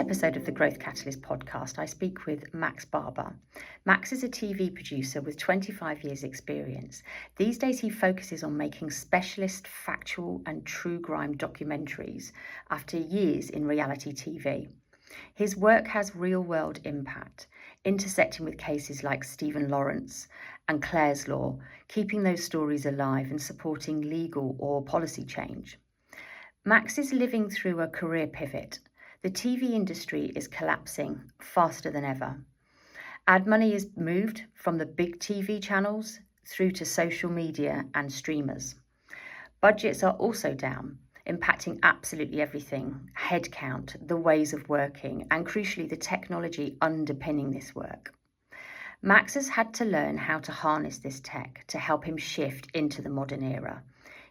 episode of the Growth Catalyst podcast, I speak with Max Barber. Max is a TV producer with 25 years' experience. These days, he focuses on making specialist, factual, and true crime documentaries after years in reality TV. His work has real-world impact, intersecting with cases like Stephen Lawrence and Clare's Law, keeping those stories alive and supporting legal or policy change. Max is living through a career pivot. The TV industry is collapsing faster than ever. Ad money is moved from the big TV channels through to social media and streamers. Budgets are also down, impacting absolutely everything: headcount, the ways of working, and crucially, the technology underpinning this work. Max has had to learn how to harness this tech to help him shift into the modern era.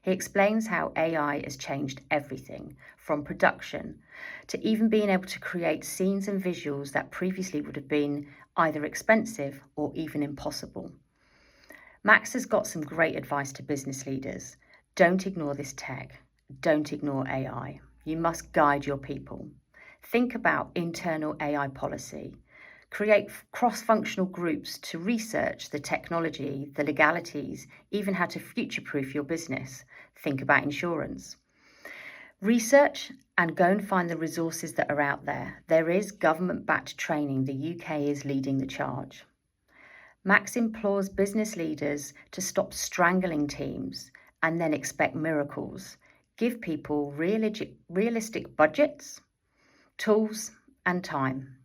He explains how AI has changed everything, from production to even being able to create scenes and visuals that previously would have been either expensive or even impossible. Max has got some great advice to business leaders. Don't ignore this tech. Don't ignore AI. You must guide your people. Think about internal AI policy. Create cross-functional groups to research the technology, the legalities, even how to future-proof your business. Think about insurance. Research and go and find the resources that are out there. There is government-backed training. The UK is leading the charge. Max implores business leaders to stop strangling teams and then expect miracles. Give people realistic budgets, tools, and time,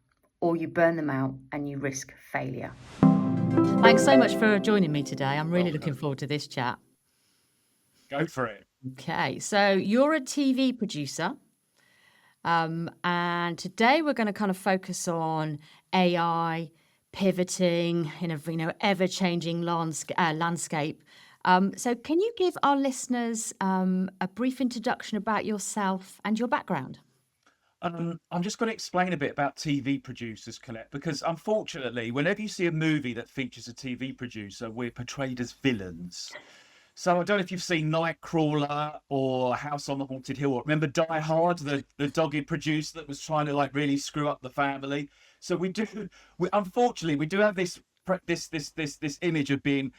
or you burn them out and you risk failure. Thanks so much for joining me today. I'm really looking forward to this chat. Go for it. Okay, so you're a TV producer, and today we're going to kind of focus on AI pivoting in a ever-changing landscape. So can you give our listeners a brief introduction about yourself and your background? I'm just going to explain a bit about TV producers, Colette, because unfortunately, whenever you see a movie that features a TV producer, we're portrayed as villains. So I don't know if you've seen Nightcrawler or House on the Haunted Hill. Or remember Die Hard, the dogged producer that was trying to really screw up the family. So unfortunately we do have this image of being,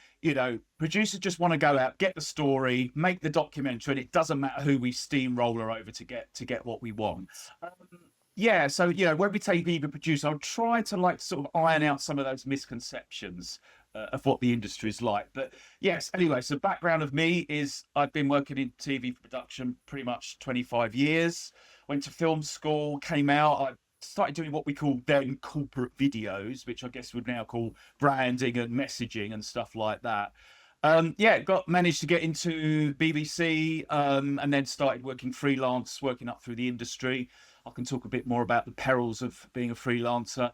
producers just want to go out, get the story, make the documentary, and it doesn't matter who we steamroller over to get what we want. So when we take being a producer, I'll try to sort of iron out some of those misconceptions of what the industry is like. But yes, anyway, so background of me is I've been working in TV production pretty much 25 years. Went to film school, came out. I started doing what we call then corporate videos, which I guess would now call branding and messaging and stuff like that. Managed to get into BBC and then started working freelance, working up through the industry. I can talk a bit more about the perils of being a freelancer.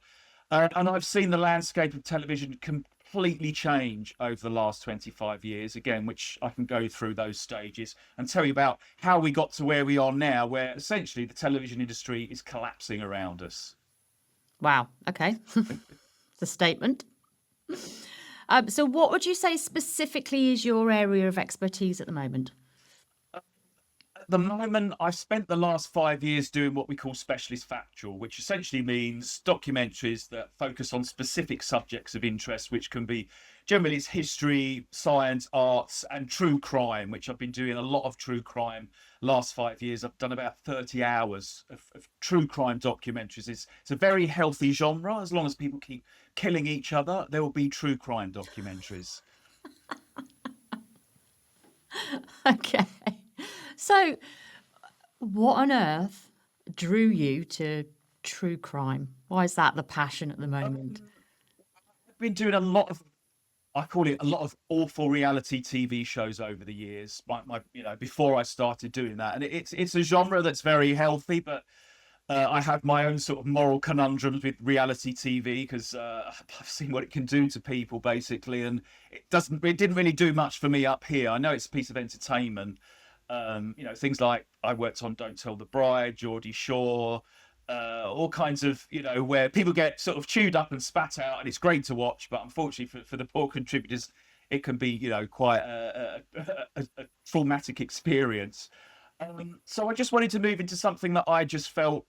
And I've seen the landscape of television completely change over the last 25 years, again, which I can go through those stages and tell you about how we got to where we are now, where essentially the television industry is collapsing around us. Wow. Okay. It's a statement. So what would you say specifically is your area of expertise at the moment? At the moment, I've spent the last 5 years doing what we call specialist factual, which essentially means documentaries that focus on specific subjects of interest, which can be generally it's history, science, arts, and true crime, which I've been doing a lot of true crime last 5 years. I've done about 30 hours of true crime documentaries. It's a very healthy genre. As long as people keep killing each other, there will be true crime documentaries. Okay. So, what on earth drew you to true crime? Why is that the passion at the moment? I've been doing I call it a lot of awful reality TV shows over the years. Before I started doing that, and it's a genre that's very healthy, but I have my own sort of moral conundrums with reality TV because I've seen what it can do to people basically, and it didn't really do much for me up here. I know it's a piece of entertainment. Things like I worked on Don't Tell the Bride, Geordie Shore, all kinds of, where people get sort of chewed up and spat out, and it's great to watch. But unfortunately for the poor contributors, it can be, quite a traumatic experience. So I just wanted to move into something that I just felt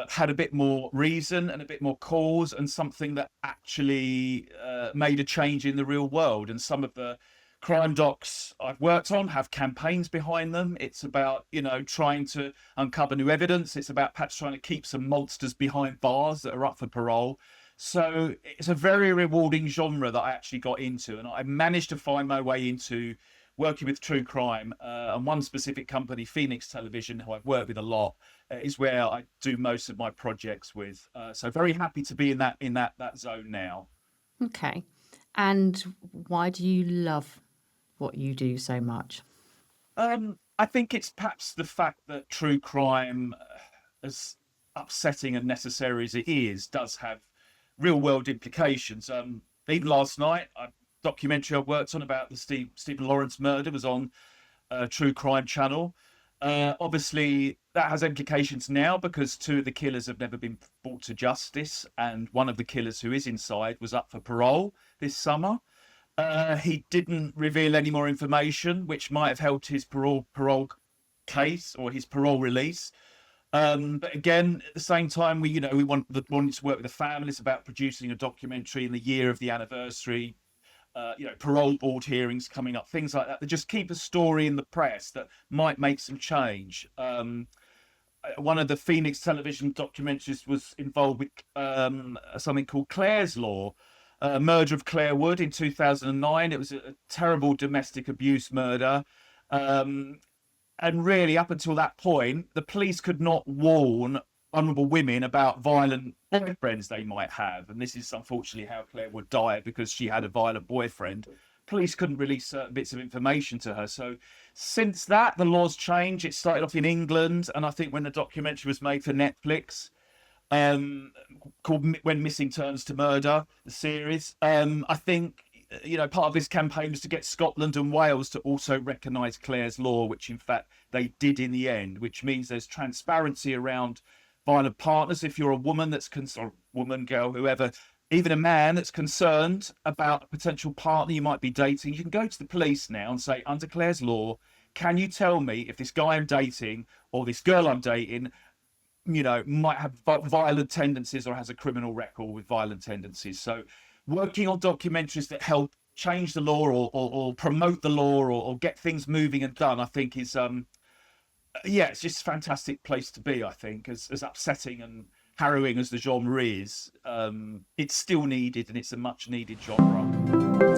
had a bit more reason and a bit more cause, and something that actually made a change in the real world. And some of the crime docs I've worked on have campaigns behind them. It's about, trying to uncover new evidence. It's about perhaps trying to keep some monsters behind bars that are up for parole. So it's a very rewarding genre that I actually got into, and I managed to find my way into working with true crime. And one specific company, Phoenix Television, who I've worked with a lot, is where I do most of my projects with. So very happy to be in that zone now. Okay. And why do you love what you do so much? I think it's perhaps the fact that true crime, as upsetting and necessary as it is, does have real world implications. Even last night, a documentary I worked on about the Stephen Lawrence murder was on True Crime Channel. Obviously, that has implications now because two of the killers have never been brought to justice, and one of the killers who is inside was up for parole this summer. He didn't reveal any more information, which might have helped his parole case or his parole release. But again, at the same time, we wanted to work with the families about producing a documentary in the year of the anniversary. Parole board hearings coming up, things like that just keep a story in the press that might make some change. One of the Phoenix Television documentaries was involved with something called Clare's Law, murder of Clare Wood in 2009. It was a terrible domestic abuse murder. And really, up until that point, the police could not warn vulnerable women about violent boyfriends they might have. And this is unfortunately how Clare Wood died, because she had a violent boyfriend. Police couldn't release certain bits of information to her. So since that, the laws changed. It started off in England. And I think when the documentary was made for Netflix, called When Missing Turns to Murder, the series, I think, part of this campaign was to get Scotland and Wales to also recognise Clare's Law, which in fact they did in the end, which means there's transparency around violent partners. If you're a woman that's concerned, woman, girl, whoever, even a man that's concerned about a potential partner you might be dating, you can go to the police now and say, under Clare's Law, can you tell me if this guy I'm dating or this girl I'm dating, might have violent tendencies or has a criminal record with violent tendencies. So working on documentaries that help change the law or promote the law or get things moving and done, I think is, it's just a fantastic place to be, I think. As upsetting and harrowing as the genre is, it's still needed, and it's a much needed genre.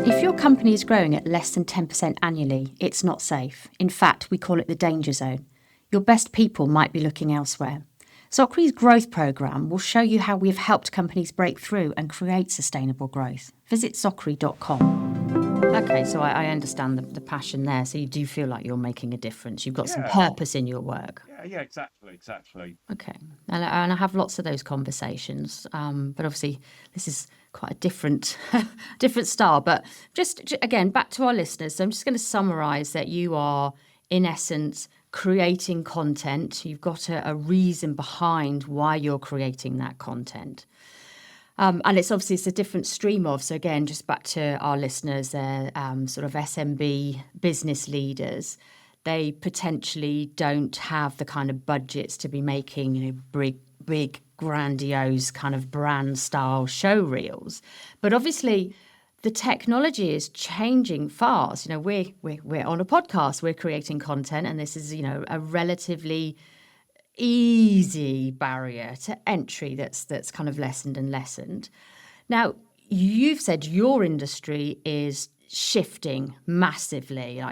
If your company is growing at less than 10% annually, it's not safe. In fact, we call it the danger zone. Your best people might be looking elsewhere. Zocri's growth programme will show you how we've helped companies break through and create sustainable growth. Visit zocri.com. Okay, so I understand the passion there. So you do feel like you're making a difference. You've got some purpose in your work. Yeah, exactly. Okay, and I have lots of those conversations. But obviously, this is quite a different style. But just again, back to our listeners. So I'm just going to summarise that you are, in essence, creating content. You've got a reason behind why you're creating that content. And it's a different stream of, so again, just back to our listeners, they're sort of SMB business leaders. They potentially don't have the kind of budgets to be making, big, grandiose kind of brand style show reels. But obviously, the technology is changing fast. We're on a podcast, we're creating content, and this is, a relatively easy barrier to entry that's kind of lessened. Now, you've said your industry is shifting massively.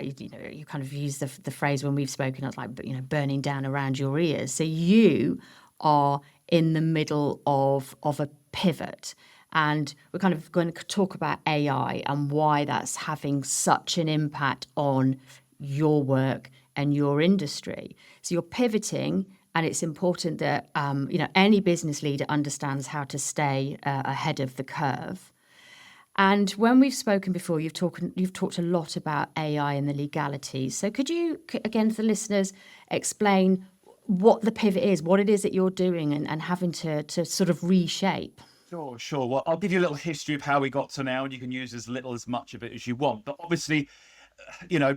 You kind of use the phrase when we've spoken, it's like, burning down around your ears. So you are in the middle of a pivot. And we're kind of going to talk about AI and why that's having such an impact on your work and your industry. So you're pivoting, and it's important that any business leader understands how to stay ahead of the curve. And when we've spoken before, you've talked a lot about AI and the legalities. So could you, again, for the listeners, explain what the pivot is, what it is that you're doing and having to sort of reshape? Sure. Well, I'll give you a little history of how we got to now, and you can use as much of it as you want. But obviously,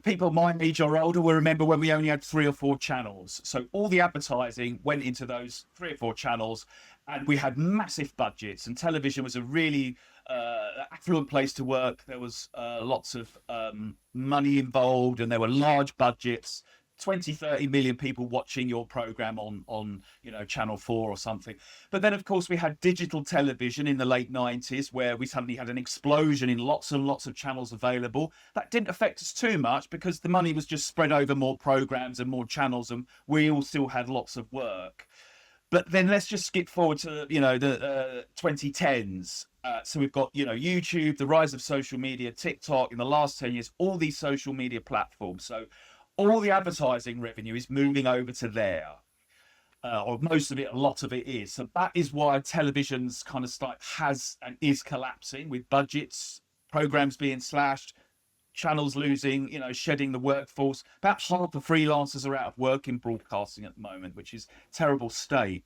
people my age or older will remember when we only had 3 or 4 channels. So all the advertising went into those 3 or 4 channels, and we had massive budgets. And television was a really affluent place to work. There was lots of money involved, and there were large budgets. 20, 30 million people watching your program on Channel 4 or something. But then, of course, we had digital television in the late 90s, where we suddenly had an explosion in lots and lots of channels available. That didn't affect us too much because the money was just spread over more programs and more channels, and we all still had lots of work. But then let's just skip forward to the 2010s. So we've got YouTube, the rise of social media, TikTok in the last 10 years, all these social media platforms. So all the advertising revenue is moving over to there, or most of it, a lot of it is. So that is why television's kind of has and is collapsing, with budgets, programs being slashed, channels losing, shedding the workforce. About half the freelancers are out of work in broadcasting at the moment, which is a terrible state.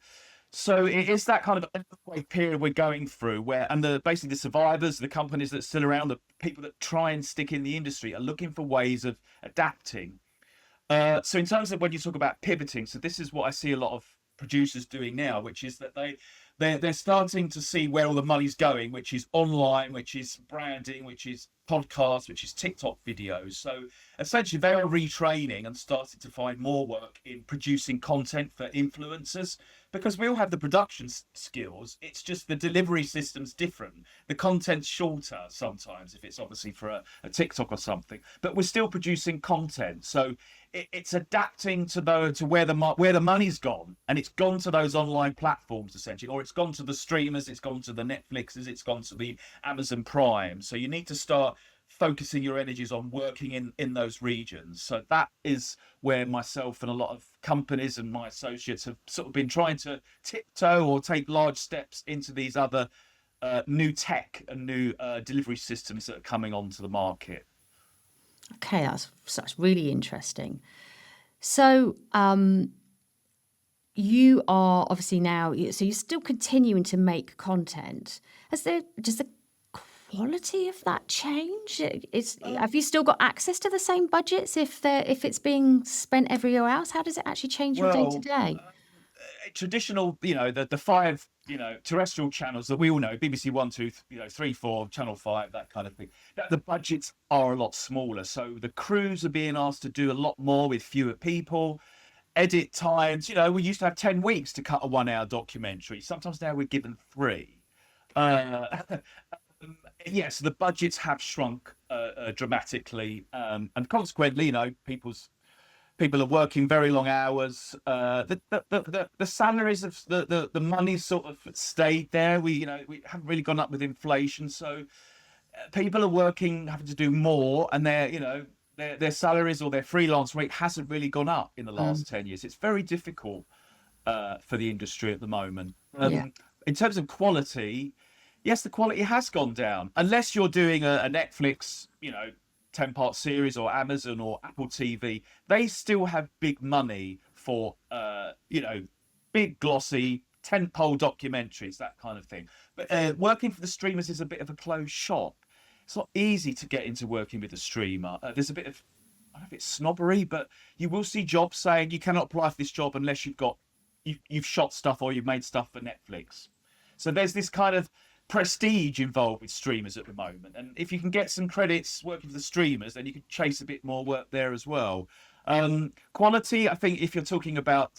So it is that kind of earthquake period we're going through, where, and basically the survivors, the companies that are still around, the people that try and stick in the industry, are looking for ways of adapting. So in terms of when you talk about pivoting, so this is what I see a lot of producers doing now, which is that they're starting to see where all the money's going, which is online, which is branding, which is podcasts, which is TikTok videos. So essentially they are retraining and starting to find more work in producing content for influencers, because we all have the production skills. It's just the delivery system's different. The content's shorter sometimes, if it's obviously for a TikTok or something, but we're still producing content. So it's adapting to where the money's gone, and it's gone to those online platforms essentially, or it's gone to the streamers, it's gone to the Netflixes, it's gone to the Amazon Prime. So you need to start focusing your energies on working in those regions. So that is where myself and a lot of companies and my associates have sort of been trying to tiptoe or take large steps into these other new tech and new delivery systems that are coming onto the market. Okay, that's really interesting. So you are obviously now, so you're still continuing to make content. Does the quality of that change? Have you still got access to the same budgets if it's being spent everywhere else? How does it actually change your day to day? Traditional, the 5, terrestrial channels that we all know, BBC 1, 2, 3, 4, Channel 5, that kind of thing, the budgets are a lot smaller. So the crews are being asked to do a lot more with fewer people. Edit times, we used to have 10 weeks to cut a 1-hour documentary. Sometimes now we're given 3. Yes, the budgets have shrunk dramatically, and consequently, people are working very long hours. The salaries of the money sort of stayed there. We haven't really gone up with inflation, so people are working, having to do more, and their salaries or their freelance rate hasn't really gone up in the last 10 years. It's very difficult for the industry at the moment. In terms of quality, yes, the quality has gone down. Unless you're doing a Netflix, 10-part series, or Amazon or Apple TV, they still have big money for, big glossy tentpole documentaries, that kind of thing. But working for the streamers is a bit of a closed shop. It's not easy to get into working with a streamer. There's a bit of, I don't know if it's snobbery, but you will see jobs saying you cannot apply for this job unless you've shot stuff or you've made stuff for Netflix. So there's this kind of prestige involved with streamers at the moment, and if you can get some credits working for the streamers, then you can chase a bit more work there as well. Quality, I think, if you're talking about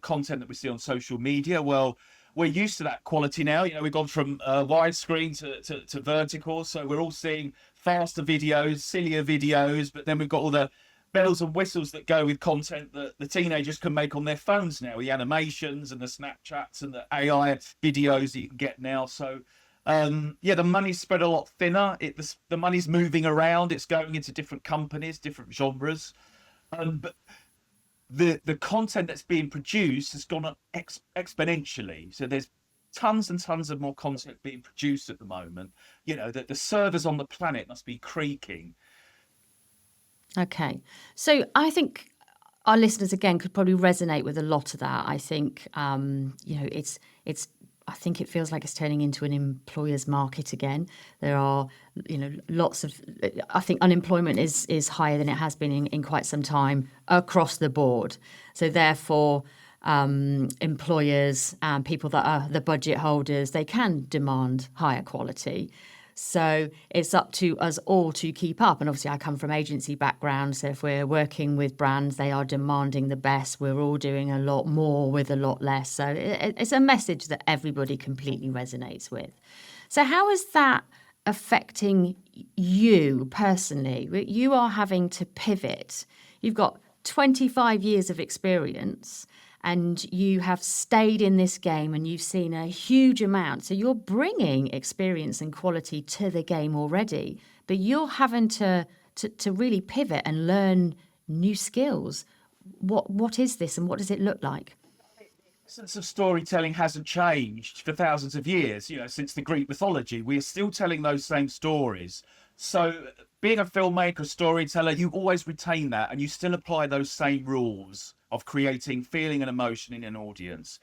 content that we see on social media, well, we're used to that quality now. We've gone from widescreen to vertical, so we're all seeing faster videos, sillier videos, but then we've got all the bells and whistles that go with content that the teenagers can make on their phones now, the animations and the Snapchats and the AI videos that you can get now. So the money's spread a lot thinner. The money's moving around. It's going into different companies, different genres. But the content that's being produced has gone up exponentially. So there's tons and tons of more content being produced at the moment. The servers on the planet must be creaking. Okay. So I think our listeners, again, could probably resonate with a lot of that. I think, it's I think it feels like it's turning into an employer's market again. There are, lots of. I think unemployment is higher than it has been in quite some time across the board. So therefore, employers and people that are the budget holders, they can demand higher quality. So it's up to us all to keep up. And obviously I come from agency background. So if we're working with brands, they are demanding the best. We're all doing a lot more with a lot less. So it's a message that everybody completely resonates with. So how is that affecting you personally? You are having to pivot. You've got 25 years of experience and you have stayed in this game and you've seen a huge amount. So you're bringing experience and quality to the game already, but you're having to really pivot and learn new skills. What is this and what does it look like? The essence of storytelling hasn't changed for thousands of years, since the Greek mythology. We are still telling those same stories. So being a filmmaker, storyteller, you always retain that and you still apply those same rules of creating feeling and emotion in an audience.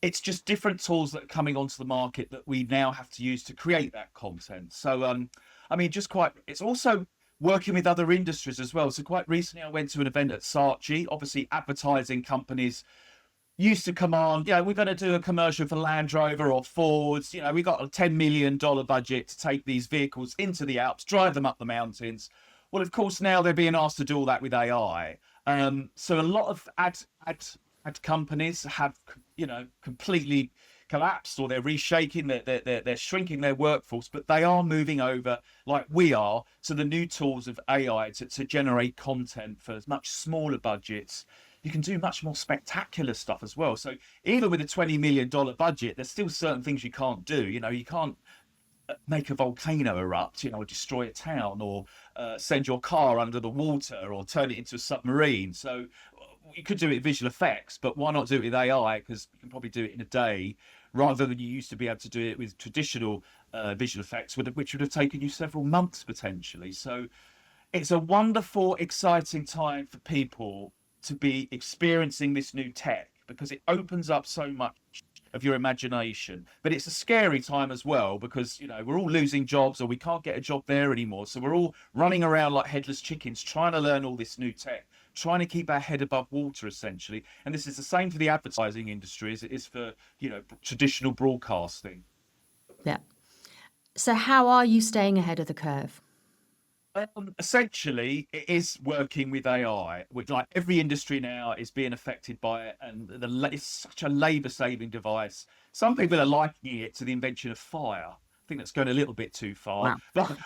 It's just different tools that are coming onto the market that we now have to use to create that content. So, it's also working with other industries as well. So quite recently I went to an event at Saatchi. Obviously advertising companies used to command, we're going to do a commercial for Land Rover or Fords. We got a $10 million budget to take these vehicles into the Alps, drive them up the mountains. Well, of course, now they're being asked to do all that with AI. So a lot of ad companies have, completely collapsed, or they're reshaking, they're shrinking their workforce, but they are moving over, like we are, to the new tools of AI to generate content for much smaller budgets. You can do much more spectacular stuff as well. So even with a $20 million budget, there's still certain things you can't do. You can't make a volcano erupt, or destroy a town, or send your car under the water, or turn it into a submarine. So you could do it with visual effects, but why not do it with AI? Because you can probably do it in a day, rather than you used to be able to do it with traditional visual effects, which would have taken you several months potentially. So it's a wonderful, exciting time for people to be experiencing this new tech, because it opens up so much of your imagination. But it's a scary time as well, because we're all losing jobs, or we can't get a job there anymore, so we're all running around like headless chickens trying to learn all this new tech, trying to keep our head above water essentially. And this is the same for the advertising industry as it is for traditional broadcasting. Yeah. So how are you staying ahead of the curve? Essentially, it is working with AI, which, like every industry now, is being affected by it, and it's such a labour-saving device. Some people are likening it to the invention of fire. I think that's going a little bit too far. Wow. But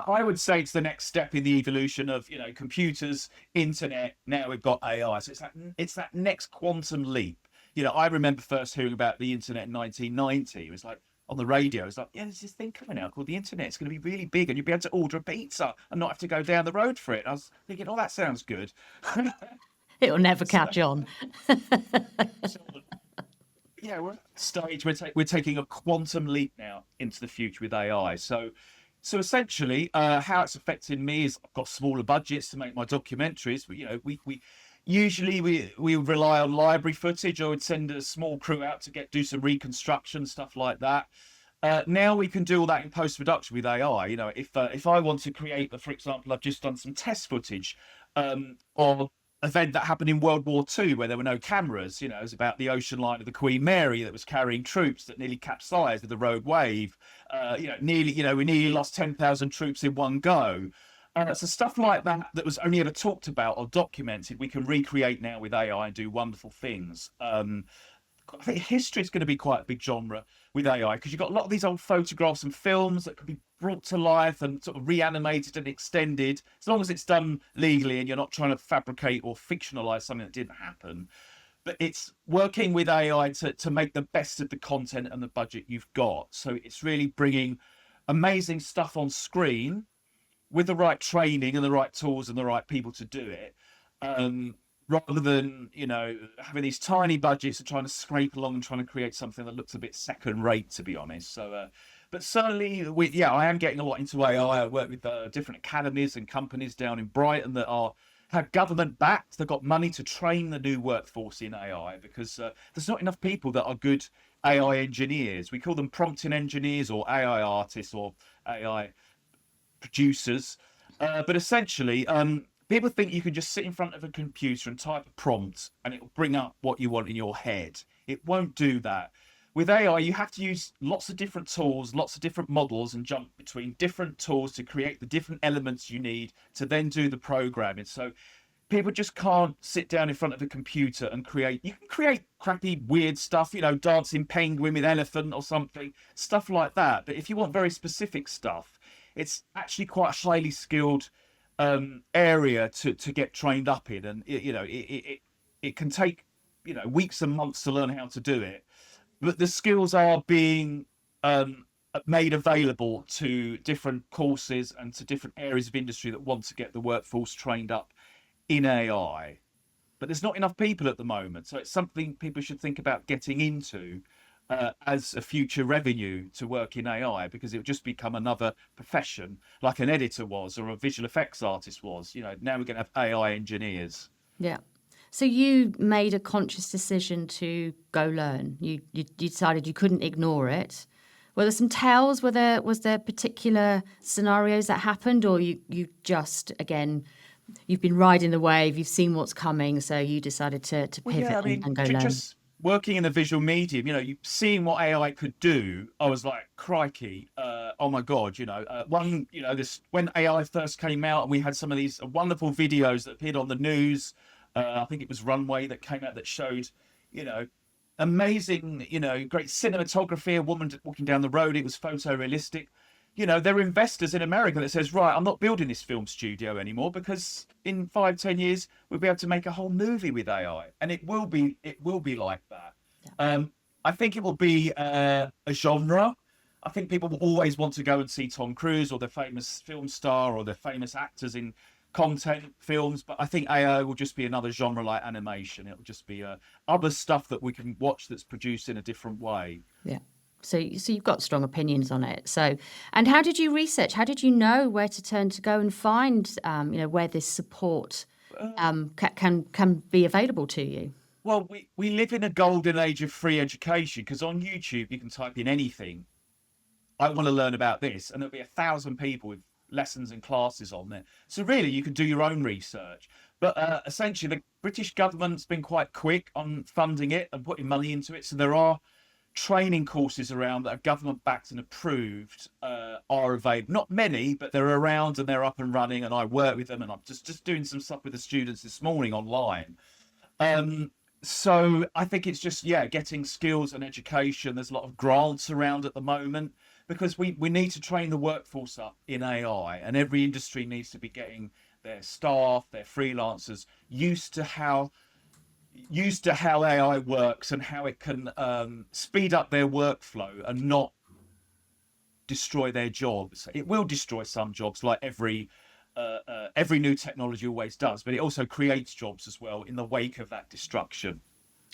I would say it's the next step in the evolution of computers, internet. Now we've got AI, so it's that next quantum leap. I remember first hearing about the internet in 1990. It was like, on the radio, it's like, there's this thing coming out called the internet. It's going to be really big, and you'll be able to order a pizza and not have to go down the road for it. I was thinking, that sounds good. It'll never catch on. We're at the stage we're taking a quantum leap now into the future with AI. So essentially, how it's affecting me is I've got smaller budgets to make my documentaries. But, we usually we rely on library footage, or would send a small crew out to do some reconstruction, stuff like that. Now we can do all that in post-production with AI. If I want to create, for example, I've just done some test footage of an event that happened in World War II where there were no cameras. It was about the ocean line of the Queen Mary that was carrying troops that nearly capsized with the rogue wave. We nearly lost 10,000 troops in one go. So stuff like that was only ever talked about or documented, we can recreate now with AI and do wonderful things. I think history is going to be quite a big genre with AI, because you've got a lot of these old photographs and films that can be brought to life and sort of reanimated and extended, as long as it's done legally and you're not trying to fabricate or fictionalize something that didn't happen. But it's working with AI to make the best of the content and the budget you've got. So it's really bringing amazing stuff on screen with the right training and the right tools and the right people to do it, rather than having these tiny budgets and trying to scrape along and trying to create something that looks a bit second rate, to be honest. So but certainly I am getting a lot into AI. I work with different academies and companies down in Brighton that are how government backed. They've got money to train the new workforce in AI because there's not enough people that are good AI engineers. We call them prompting engineers or AI artists or AI producers. But essentially, people think you can just sit in front of a computer and type a prompt and it will bring up what you want in your head. It won't do that. With AI, you have to use lots of different tools, lots of different models, and jump between different tools to create the different elements you need to then do the programming. So people just can't sit down in front of a computer and create. You can create crappy, weird stuff, dancing penguin with elephant or something, stuff like that. But if you want very specific stuff, it's actually quite a highly skilled area to get trained up in, and it can take weeks and months to learn how to do it. But the skills are being made available to different courses and to different areas of industry that want to get the workforce trained up in AI. But there's not enough people at the moment, so it's something people should think about getting into as a future revenue to work in AI, because it will just become another profession like an editor was or a visual effects artist was. Now we're going to have AI engineers. Yeah. So you made a conscious decision to go learn. You decided you couldn't ignore it. Were there some tells? Was there particular scenarios that happened, or you just, again, you've been riding the wave, you've seen what's coming, so you decided to pivot and go learn? Just working in a visual medium, you seeing what AI could do, I was like, crikey, oh my God, when AI first came out and we had some of these wonderful videos that appeared on the news, I think it was Runway that came out that showed, amazing, great cinematography, a woman walking down the road, it was photorealistic. There are investors in America that says, right, I'm not building this film studio anymore because in 5-10 years, we'll be able to make a whole movie with AI. And it will be like that. Yeah. I think it will be a genre. I think people will always want to go and see Tom Cruise or their famous film star or their famous actors in content films, but I think AI will just be another genre like animation. It'll just be other stuff that we can watch that's produced in a different way. Yeah. So you've got strong opinions on it. So, and how did you research? How did you know where to turn to go and find, where this support can be available to you? Well, we live in a golden age of free education, because on YouTube you can type in anything. I want to learn about this, and there'll be 1,000 people with lessons and classes on there. So really, you can do your own research. But essentially, the British government's been quite quick on funding it and putting money into it. So there are training courses around that are government backed and approved, are available. Not many, but they're around and they're up and running, and I work with them, and I'm just doing some stuff with the students this morning online. So I think it's just, getting skills and education. There's a lot of grants around at the moment because we need to train the workforce up in AI, and every industry needs to be getting their staff, their freelancers used to how AI works and how it can speed up their workflow and not destroy their jobs. It will destroy some jobs, like every new technology always does, but it also creates jobs as well in the wake of that destruction.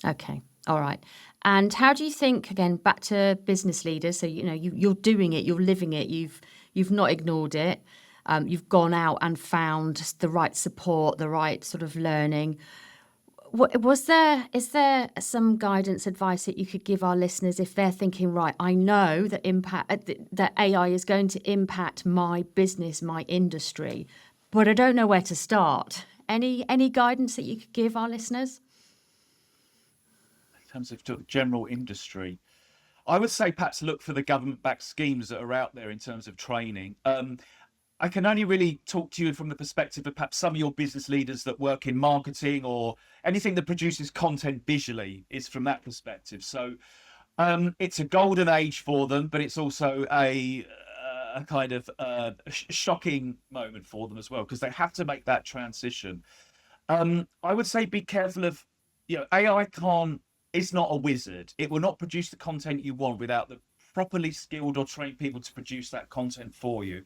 Okay. All right. And how do you think, again, back to business leaders, so you're doing it, you're living it, you've not ignored it, you've gone out and found the right support, the right sort of learning. Is there some guidance, advice that you could give our listeners if they're thinking, right, I know that that AI is going to impact my business, my industry, but I don't know where to start? Any guidance that you could give our listeners? In terms of general industry, I would say perhaps look for the government-backed schemes that are out there in terms of training. I can only really talk to you from the perspective of perhaps some of your business leaders that work in marketing or anything that produces content visually is from that perspective. So it's a golden age for them, but it's also a kind of shocking moment for them as well, because they have to make that transition. I would say be careful of, AI it's not a wizard. It will not produce the content you want without the properly skilled or trained people to produce that content for you.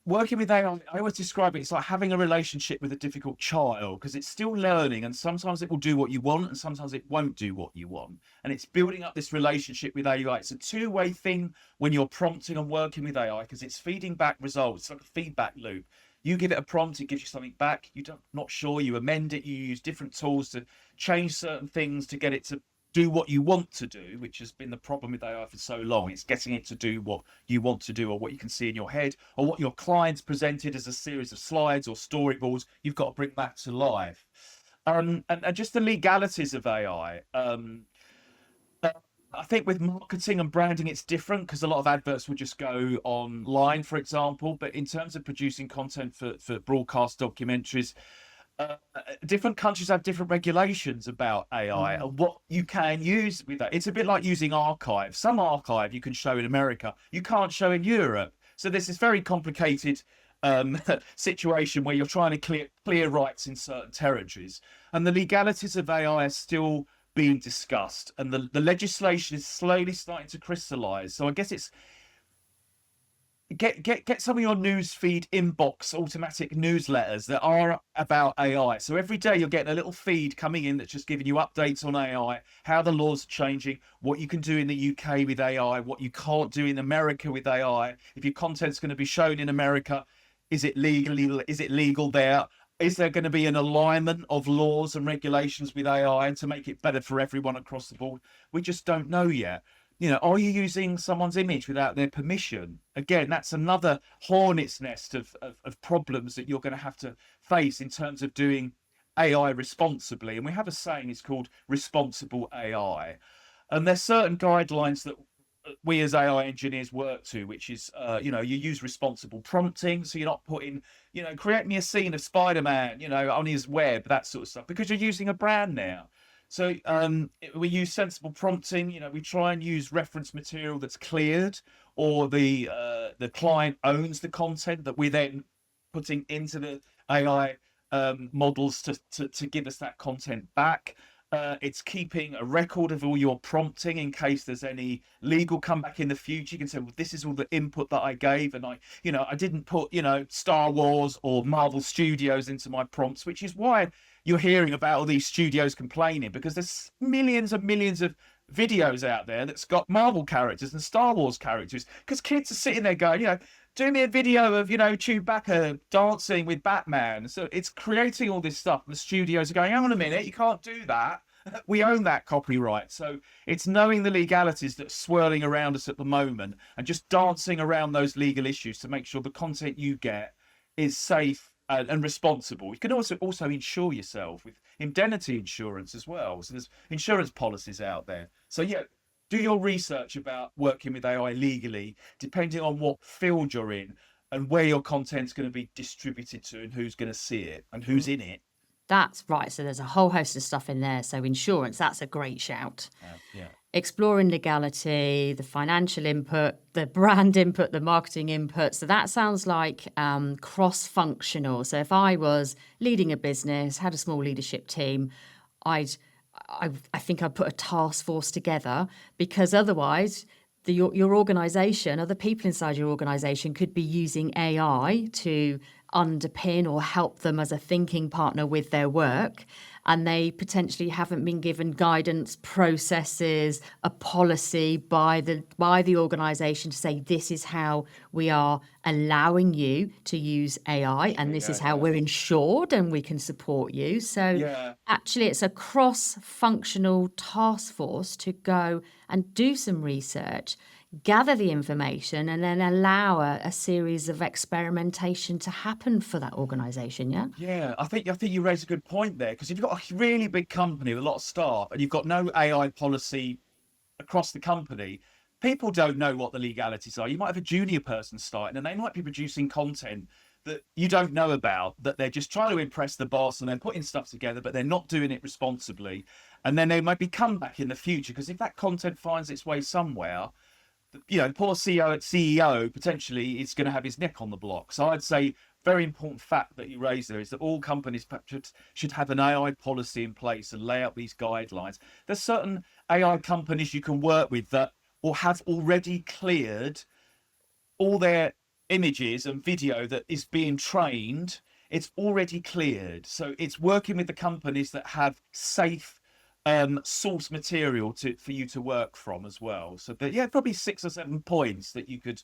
Working with AI, I always describe it's like having a relationship with a difficult child, because it's still learning, and sometimes it will do what you want and sometimes it won't do what you want. And it's building up this relationship with AI. It's a two-way thing when you're prompting and working with AI, because it's feeding back results, like a feedback loop. You give it a prompt, it gives you something back. Not sure, you amend it, you use different tools to change certain things to get it to do what you want to do, which has been the problem with AI for so long. It's getting it to do what you want to do, or what you can see in your head, or what your clients presented as a series of slides or storyboards. You've got to bring that to life. And just the legalities of AI. I think with marketing and branding, it's different because a lot of adverts will just go online, for example. But in terms of producing content for broadcast documentaries, uh, different countries have different regulations about AI and what you can use with that. It's a bit like using archive. Some archive you can show in America, you can't show in Europe. So there's this very complicated situation where you're trying to clear rights in certain territories. And the legalities of AI are still being discussed, and the legislation is slowly starting to crystallize. So I guess it's get some of your newsfeed inbox automatic newsletters that are about AI. So every day you're getting a little feed coming in that's just giving you updates on AI, how the laws are changing, what you can do in the UK with AI, what you can't do in America with AI. If your content's going to be shown in America, is it legal there? Is there going to be an alignment of laws and regulations with AI to make it better for everyone across the board? We just don't know yet. Are you using someone's image without their permission? Again, that's another hornet's nest of problems that you're going to have to face in terms of doing AI responsibly. And we have a saying, it's called responsible AI. And there's certain guidelines that we as AI engineers work to, which is, you use responsible prompting. So you're not putting, create me a scene of Spider-Man, on his web, that sort of stuff, because you're using a brand now. So we use sensible prompting. We try and use reference material that's cleared, or the client owns the content that we're then putting into the AI models to give us that content back. It's keeping a record of all your prompting in case there's any legal comeback in the future. You can say, well, this is all the input that I gave, and I didn't put, Star Wars or Marvel Studios into my prompts, which is why you're hearing about all these studios complaining, because there's millions and millions of videos out there that's got Marvel characters and Star Wars characters, because kids are sitting there going, do me a video of, Chewbacca dancing with Batman. So it's creating all this stuff. The studios are going, hang on a minute, you can't do that. We own that copyright. So it's knowing the legalities that's swirling around us at the moment, and just dancing around those legal issues to make sure the content you get is safe and responsible. You can also insure yourself with indemnity insurance as well. So there's insurance policies out there. So yeah, do your research about working with AI legally, depending on what field you're in and where your content's going to be distributed to, and who's going to see it and who's in it. That's right. So there's a whole host of stuff in there. So insurance, that's a great shout. Yeah. Exploring legality, the financial input, the brand input, the marketing input. So that sounds like cross-functional. So if I was leading a business, had a small leadership team, I think I'd put a task force together, because otherwise your organization, other people inside your organization could be using AI to underpin or help them as a thinking partner with their work, and they potentially haven't been given guidance, processes, a policy by the organization to say, this is how we are allowing you to use AI, and this is how we're insured and we can support you. So actually it's a cross-functional task force to go and do some research, gather the information, and then allow a series of experimentation to happen for that organization. I think you raise a good point there, because if you've got a really big company with a lot of staff and you've got no AI policy across the company, people don't know what the legalities are. You might have a junior person starting, and they might be producing content that you don't know about, that they're just trying to impress the boss and they're putting stuff together, but they're not doing it responsibly. And then they might be come back in the future, because if that content finds its way somewhere, poor CEO potentially is going to have his neck on the block. So I'd say very important fact that you raised there is that all companies should have an AI policy in place and lay out these guidelines. There's certain AI companies you can work with that or have already cleared all their images and video that is being trained. It's already cleared. So it's working with the companies that have safe source material for you to work from as well. So probably 6 or 7 points that you could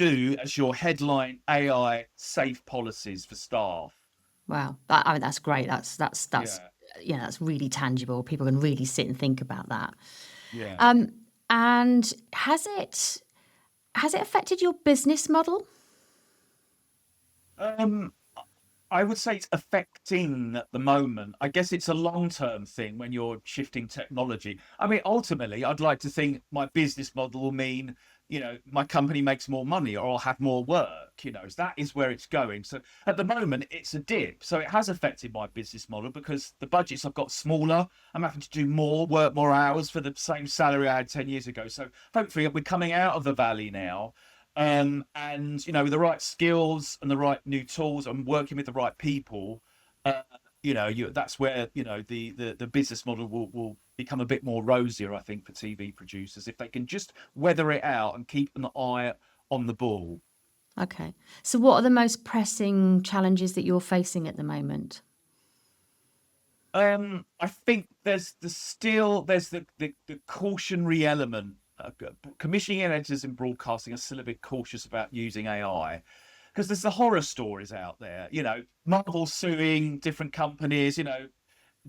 do as your headline AI safe policies for staff. Wow. I mean, that's great. That's Yeah, that's really tangible. People can really sit and think about that. yeah. Um, and has it affected your business model? Um, I would say it's affecting at the moment. I guess it's a long-term thing when you're shifting technology. I mean, ultimately, I'd like to think my business model will mean, my company makes more money or I'll have more work, so that is where it's going. So at the moment, it's a dip. So it has affected my business model because the budgets I've got smaller. I'm having to do more work, more hours for the same salary I had 10 years ago. So hopefully we're coming out of the valley now. And with the right skills and the right new tools and working with the right people, uh, that's where the business model will become a bit more rosier, I think, for TV producers if they can just weather it out and keep an eye on the ball. Okay. So what are the most pressing challenges that you're facing at the moment? I think there's the cautionary element. Commissioning editors in broadcasting are still a bit cautious about using AI because there's the horror stories out there. Marvel suing different companies.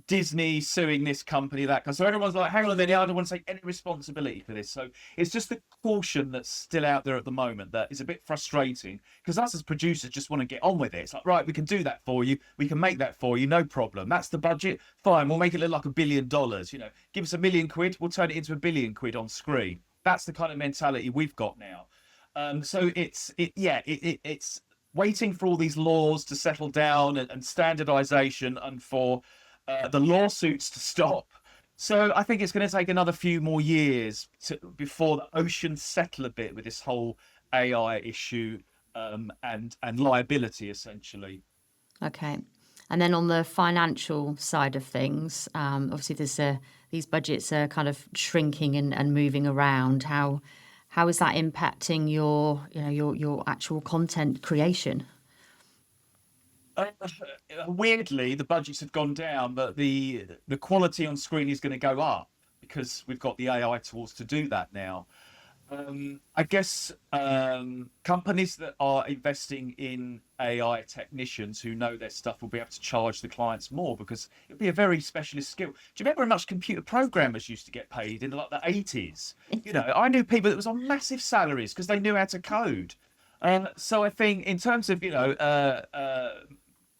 Disney suing this company, that. So everyone's like, hang on a minute, I don't want to take any responsibility for this. So it's just the caution that's still out there at the moment that is a bit frustrating because us as producers just want to get on with it. It's like, right, we can do that for you. We can make that for you. No problem. That's the budget. Fine. We'll make it look like $1 billion. Give us £1 million. We'll turn it into £1 billion on screen. That's the kind of mentality we've got now. So it's waiting for all these laws to settle down and standardization and for the lawsuits to stop. So I think it's going to take another few more years before the oceans settle a bit with this whole AI issue and liability, essentially. Okay. And then on the financial side of things, obviously these budgets are kind of shrinking and moving around. How is that impacting your actual content creation? Uh, Weirdly, the budgets have gone down, but the quality on screen is going to go up because we've got the AI tools to do that now. I guess companies that are investing in AI technicians who know their stuff will be able to charge the clients more because it'll be a very specialist skill. Do you remember how much computer programmers used to get paid in like the 80s? I knew people that was on massive salaries because they knew how to code. So I think in terms of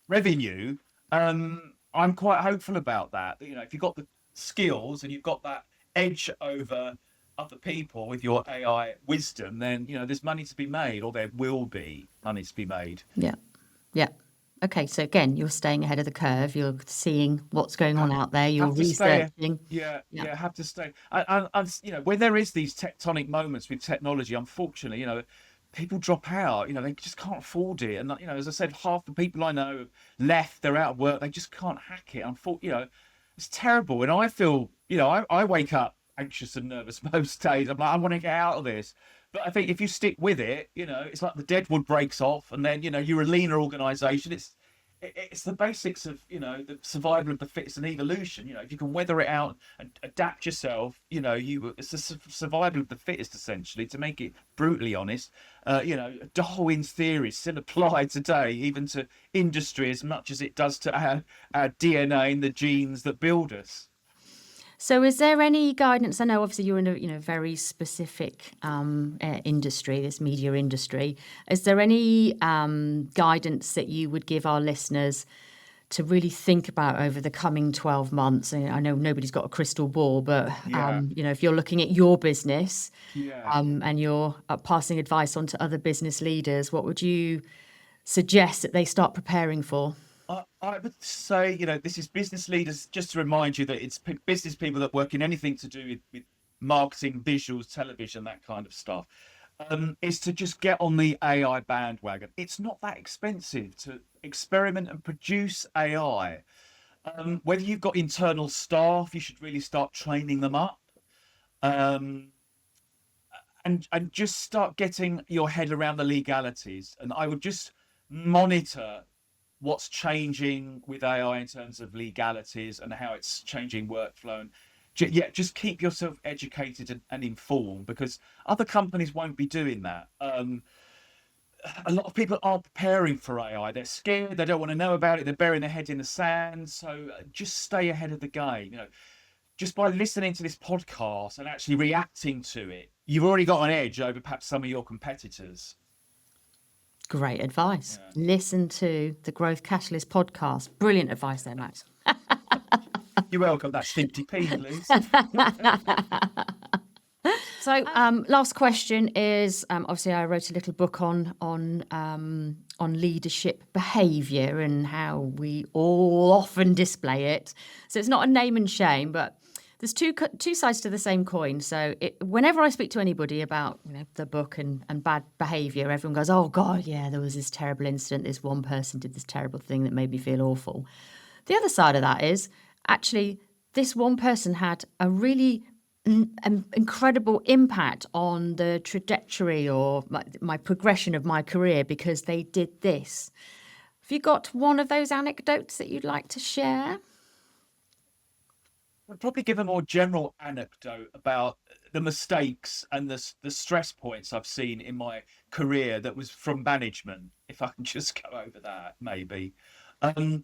revenue, I'm quite hopeful about that. If you've got the skills and you've got that edge over other people with your AI wisdom, then there's money to be made, or there will be money to be made. Yeah. Yeah. Okay. So again, you're staying ahead of the curve. You're seeing what's going on out there. You're Have to stay. researching. Yeah, Yeah. yeah, have to stay. When there is these tectonic moments with technology, unfortunately, people drop out. They just can't afford it. And as I said, half the people I know have left. They're out of work. They just can't hack it. It's terrible. And I feel, I wake up anxious and nervous most days. I'm like, I want to get out of this. But I think if you stick with it, it's like the deadwood breaks off, and then you're a leaner organisation. It's the basics of the survival of the fittest and evolution. If you can weather it out and adapt yourself, it's the survival of the fittest, essentially. To make it brutally honest, Darwin's theory still applied today, even to industry, as much as it does to our DNA and the genes that build us. So is there any guidance? I know obviously you're in a very specific industry, this media industry. Is there any guidance that you would give our listeners to really think about over the coming 12 months? And I know nobody's got a crystal ball, but Yeah, if you're looking at your business yeah. and you're passing advice on to other business leaders, what would you suggest that they start preparing for? I would say, this is business leaders, just to remind you that it's business people that work in anything to do with marketing, visuals, television, that kind of stuff, is to just get on the AI bandwagon. It's not that expensive to experiment and produce AI. Whether you've got internal staff, you should really start training them up. Um, and just start getting your head around the legalities. And I would just monitor what's changing with AI in terms of legalities and how it's changing workflow. And just keep yourself educated and informed because other companies won't be doing that. a lot of people aren't preparing for AI. They're scared. They don't want to know about it. They're burying their head in the sand. So just stay ahead of the game. Just by listening to this podcast and actually reacting to it, you've already got an edge over perhaps some of your competitors. Great advice. Listen to the Growth Catalyst podcast. Brilliant advice there, Max. You're welcome. That's 50p, please. So, last question is, obviously I wrote a little book on leadership behaviour and how we all often display it. So it's not a name and shame, but there's two sides to the same coin. So whenever I speak to anybody about the book and bad behaviour, everyone goes, "Oh God, yeah, there was this terrible incident. This one person did this terrible thing that made me feel awful." The other side of that is actually this one person had a really incredible impact on the trajectory or my progression of my career because they did this. Have you got one of those anecdotes that you'd like to share? I'd probably give a more general anecdote about the mistakes and the stress points I've seen in my career that was from management, if I can just go over that, maybe. In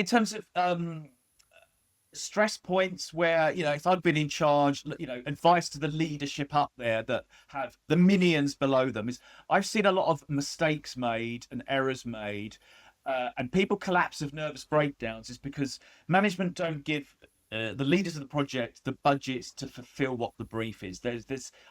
terms of stress points where, if I'd been in charge, advice to the leadership up there that have the minions below them is I've seen a lot of mistakes made and errors made, and people collapse of nervous breakdowns is because management don't give the leaders of the project the budgets to fulfill what the brief is.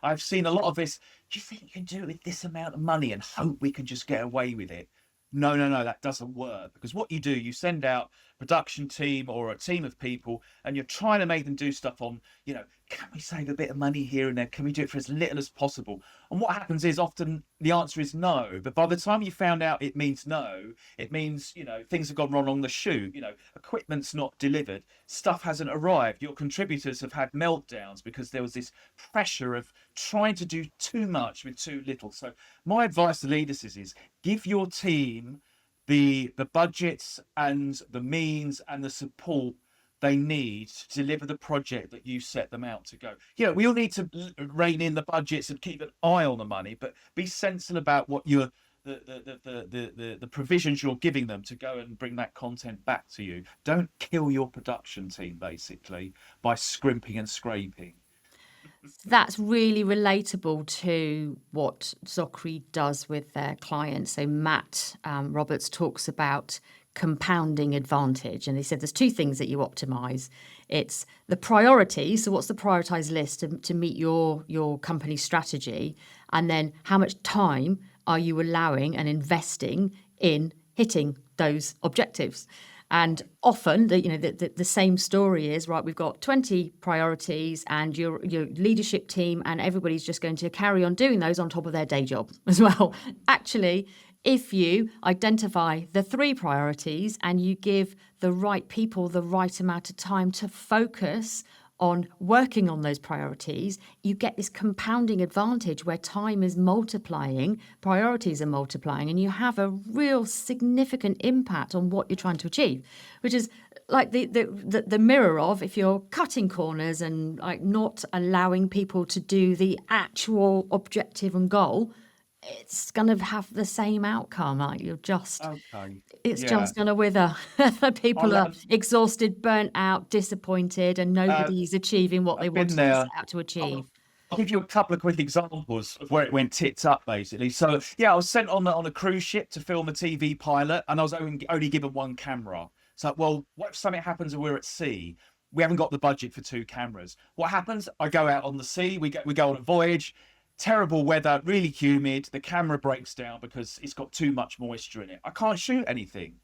I've seen a lot of this. Do you think you can do it with this amount of money and hope we can just get away with it? No, that doesn't work, because what you do, you send out a production team or a team of people and you're trying to make them do stuff on, can we save a bit of money here and there? Can we do it for as little as possible? And what happens is often the answer is no. But by the time you found out it means no, it means, things have gone wrong on the shoot, equipment's not delivered, stuff hasn't arrived. Your contributors have had meltdowns because there was this pressure of trying to do too much with too little. So my advice to leaders is give your team the budgets and the means and the support they need to deliver the project that you set them out to go. We all need to rein in the budgets and keep an eye on the money, but be sensible about what the provisions you're giving them to go and bring that content back to you. Don't kill your production team basically by scrimping and scraping. That's really relatable to what Zockery does with their clients. So Matt Roberts talks about compounding advantage. And he said there's two things that you optimize. It's the priority. So what's the prioritized list to meet your company strategy? And then how much time are you allowing and investing in hitting those objectives? And often, the same story is, right, we've got 20 priorities and your leadership team and everybody's just going to carry on doing those on top of their day job as well. Actually, if you identify the 3 priorities and you give the right people the right amount of time to focus on working on those priorities, you get this compounding advantage where time is multiplying, priorities are multiplying, and you have a real significant impact on what you're trying to achieve, which is like the mirror of if you're cutting corners and like not allowing people to do the actual objective and goal, it's going to have the same outcome. Like just going to wither. People are exhausted, burnt out, disappointed, and nobody's achieving what they wanted to set out to achieve. I'll give you a couple of quick examples of where it went tits up, basically. So, I was sent on a cruise ship to film a TV pilot, and I was only given 1 camera. So, well, what if something happens and we're at sea? We haven't got the budget for 2 cameras. What happens? I go out on the sea. We go on a voyage. Terrible weather, really humid. The camera breaks down because it's got too much moisture in it. I can't shoot anything.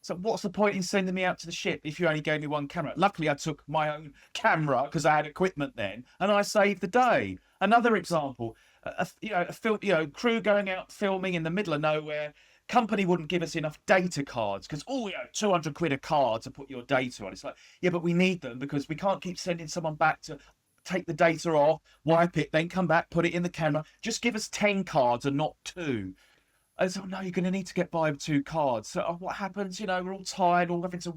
So what's the point in sending me out to the ship if you only gave me 1 camera? Luckily, I took my own camera because I had equipment then, and I saved the day. Another example, crew going out filming in the middle of nowhere. Company wouldn't give us enough data cards because 200 quid a card to put your data on. It's like, yeah, but we need them because we can't keep sending someone back to take the data off, wipe it, then come back, put it in the camera. Just give us 10 cards and not 2. I said, no, you're going to need to get by with 2 cards. So what happens? We're all tired, all having to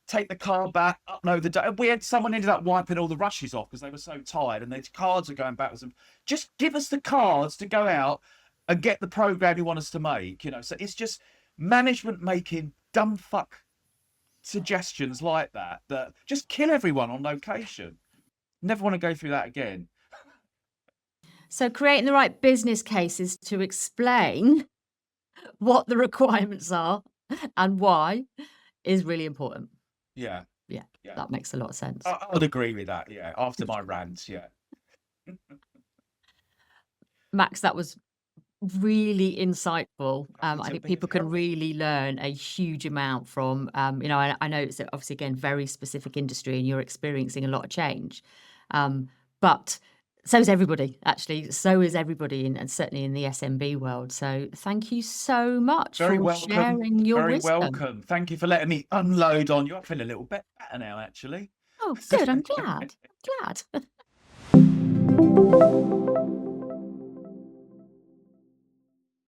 take the card back, upload the data. Someone ended up wiping all the rushes off because they were so tired and the cards are going backwards. Just give us the cards to go out, and get the program you want us to make. So it's just management making dumb fuck suggestions like that just kill everyone on location. Never want to go through that again. So creating the right business cases to explain what the requirements are and why is really important. Yeah. Yeah, that makes a lot of sense. I would agree with that. Yeah. After my rants. Yeah. Max, that was really insightful. I It's think been people can helpful. really learn a huge amount from, I know it's obviously, again, very specific industry and you're experiencing a lot of change. But so is everybody, actually. So is everybody, and certainly in the SMB world. So thank you so much Very for welcome. sharing your Very wisdom. welcome. Thank you for letting me unload on you. I feel a little bit better now, actually. Oh, good. I'm glad. I'm glad.